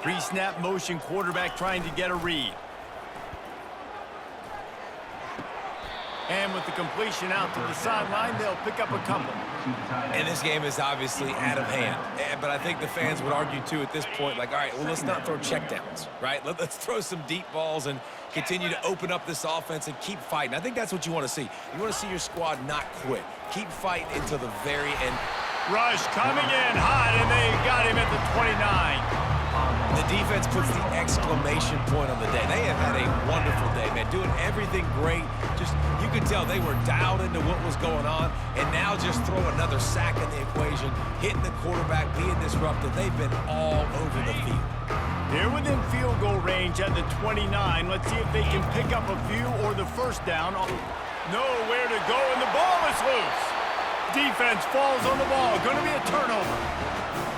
Pre-snap motion, quarterback trying to get a read. And with the completion out to the sideline, they'll pick up a couple. And this game is obviously out of hand. But I think the fans would argue, too, at this point, like, all right, well, let's not throw checkdowns, right? Let's throw some deep balls and continue to open up this offense and keep fighting. I think that's what you want to see. You want to see your squad not quit. Keep fighting until the very end. Rush coming in hot, and they got him at the 29. The defense puts the exclamation point on the day. They have had a wonderful day, man. Doing everything great. Just, you could tell they were dialed into what was going on. And now just throw another sack in the equation, hitting the quarterback, being disruptive. They've been all over the field. They're within field goal range at the 29. Let's see if they can pick up a few or the first down. Nowhere to go, and the ball is loose. Defense falls on the ball. Going to be a turnover.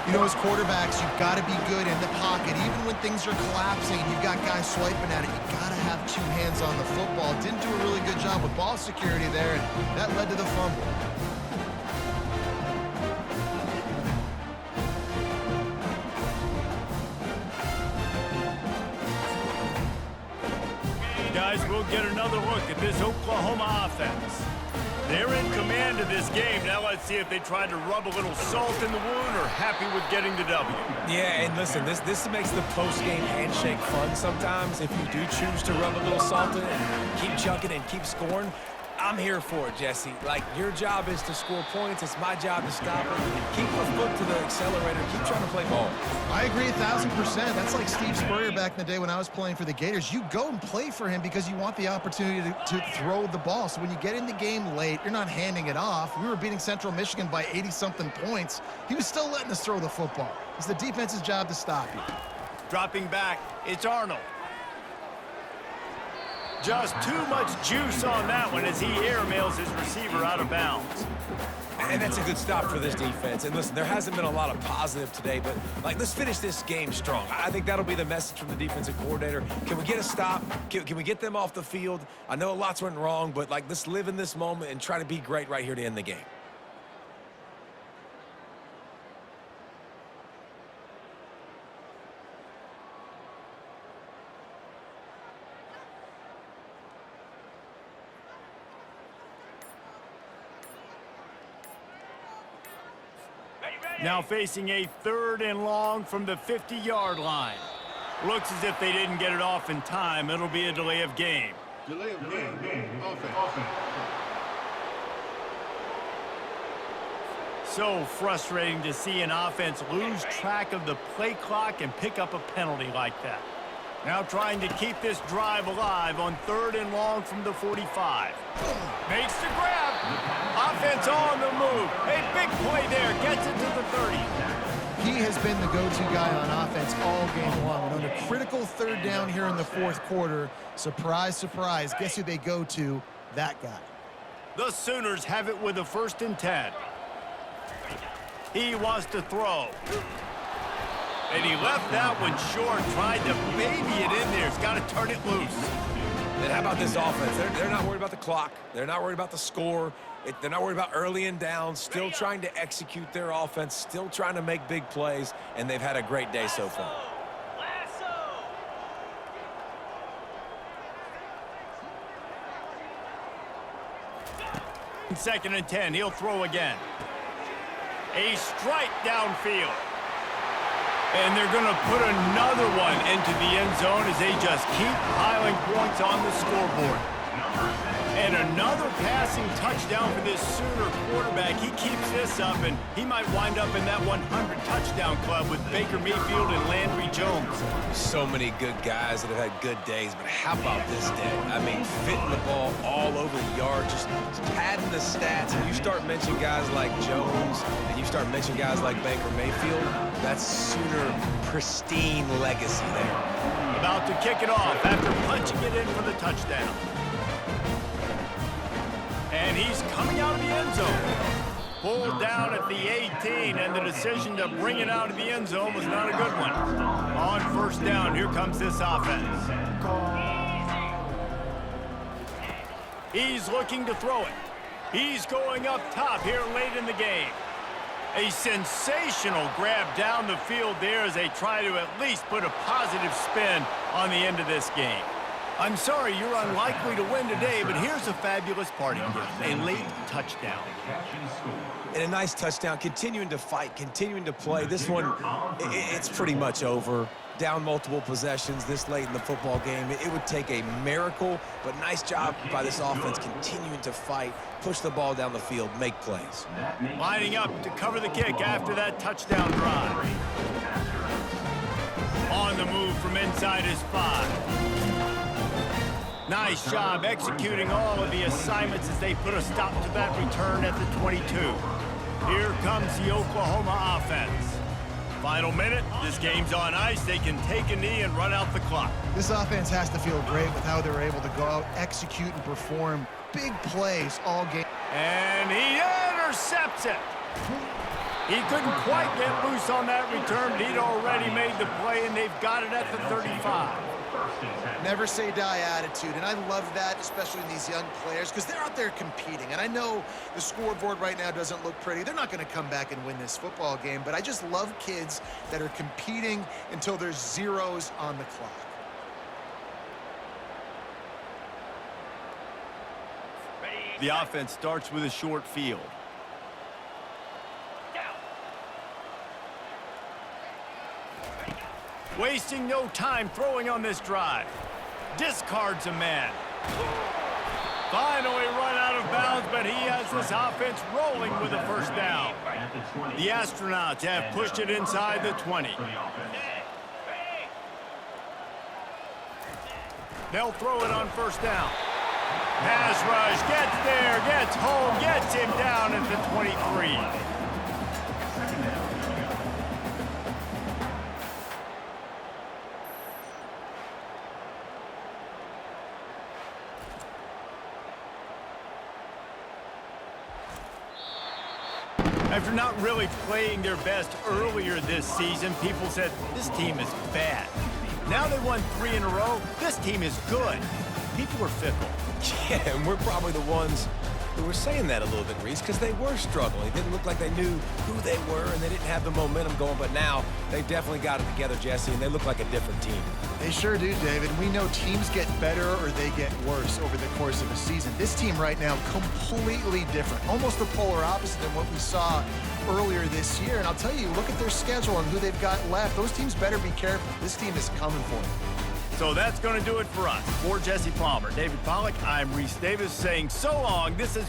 You know, as quarterbacks, you've got to be good in the pocket. Even when things are collapsing and you've got guys swiping at it, you've got to have 2 hands on the football. Didn't do a really good job with ball security there, and that led to the fumble. Guys, we'll get another look at this Oklahoma offense. They're in command of this game. Now let's see if they try to rub a little salt in the wound or happy with getting the W. Yeah, and listen, this makes the post-game handshake fun sometimes. If you do choose to rub a little salt in it and keep chucking and keep scoring, I'm here for it, Jesse. Like, your job is to score points. It's my job to stop it. Keep the foot to the accelerator. Keep trying to play ball. I agree 1,000%. That's like Steve Spurrier back in the day when I was playing for the Gators. You go and play for him because you want the opportunity to throw the ball. So when you get in the game late, you're not handing it off. We were beating Central Michigan by 80-something points. He was still letting us throw the football. It's the defense's job to stop you. Dropping back, it's Arnold. Just too much juice on that one as he airmails his receiver out of bounds. And that's a good stop for this defense. And listen, there hasn't been a lot of positive today, but, like, let's finish this game strong. I think that'll be the message from the defensive coordinator. Can we get a stop? Can we get them off the field? I know lots went wrong, but, like, let's live in this moment and try to be great right here to end the game. Now facing a 3rd and long from the 50-yard line. Looks as if they didn't get it off in time. It'll be a delay of game. Delay of game. Offense. So frustrating to see an offense lose track of the play clock and pick up a penalty like that. Now trying to keep this drive alive on 3rd and long from the 45. Makes the grab. Offense on the move. A big play there. Gets it to the 30. He has been the go-to guy on offense all game long. And on a critical third down here in the fourth quarter, surprise, surprise, guess who they go to? That guy. The Sooners have it with a 1st and 10. He wants to throw. And he left that one short, tried to baby it in there. He's got to turn it loose. And how about this offense? They're not worried about the clock. They're not worried about the score. They're not worried about early and down. Still trying to execute their offense. Still trying to make big plays. And they've had a great day so far. Second and 10. He'll throw again. A strike downfield. And they're going to put another one into the end zone as they just keep piling points on the scoreboard. And another passing touchdown for this Sooner quarterback. He keeps this up, and he might wind up in that 100 touchdown club with Baker Mayfield and Landry Jones. So many good guys that have had good days, but how about this day? I mean, fitting the ball all over the yard, just padding the stats. And you start mentioning guys like Jones, and you start mentioning guys like Baker Mayfield, that's Sooner pristine legacy there. About to kick it off after punching it in for the touchdown. And he's coming out of the end zone. Pulled down at the 18, and the decision to bring it out of the end zone was not a good one. On 1st down, here comes this offense. He's looking to throw it. He's going up top here late in the game. A sensational grab down the field there as they try to at least put a positive spin on the end of this game. I'm sorry you're unlikely to win today, but here's a fabulous parting gift, a late touchdown. And a nice touchdown, continuing to fight, continuing to play. This one, it's pretty much over. Down multiple possessions this late in the football game. It would take a miracle, but nice job by this offense continuing to fight, push the ball down the field, make plays. Lining up to cover the kick after that touchdown drive. On the move from inside his 5. Nice job executing all of the assignments as they put a stop to that return at the 22. Here comes the Oklahoma offense. Final minute, this game's on ice. They can take a knee and run out the clock. This offense has to feel great with how they're able to go out, execute, and perform big plays all game. And he intercepts it. He couldn't quite get loose on that return, but he'd already made the play, and they've got it at the 35. Never say die attitude, and I love that, especially in these young players, because they're out there competing. And I know the scoreboard right now doesn't look pretty. They're not going to come back and win this football game, but I just love kids that are competing until there's zeros on the clock. The offense starts with a short field. Wasting no time throwing on this drive. Discards a man. Finally run out of bounds, but he has this offense rolling with a 1st down. The Astronauts have pushed it inside the 20. They'll throw it on 1st down. Pass rush, gets there, gets home, gets him down at the 23. After not really playing their best earlier this season, people said, this team is bad. Now they won 3 in a row. This team is good. People are fickle. Yeah, and we're probably the ones who were saying that a little bit, Reese, because they were struggling. It didn't look like they knew who they were, and they didn't have the momentum going. But now they've definitely got it together, Jesse, and they look like a different team. They sure do, David. We know teams get better or they get worse over the course of a season. This team right now, completely different. Almost the polar opposite than what we saw earlier this year. And I'll tell you, look at their schedule and who they've got left. Those teams better be careful. This team is coming for them. So that's going to do it for us. For Jesse Palmer, David Pollack, I'm Reese Davis saying so long. This is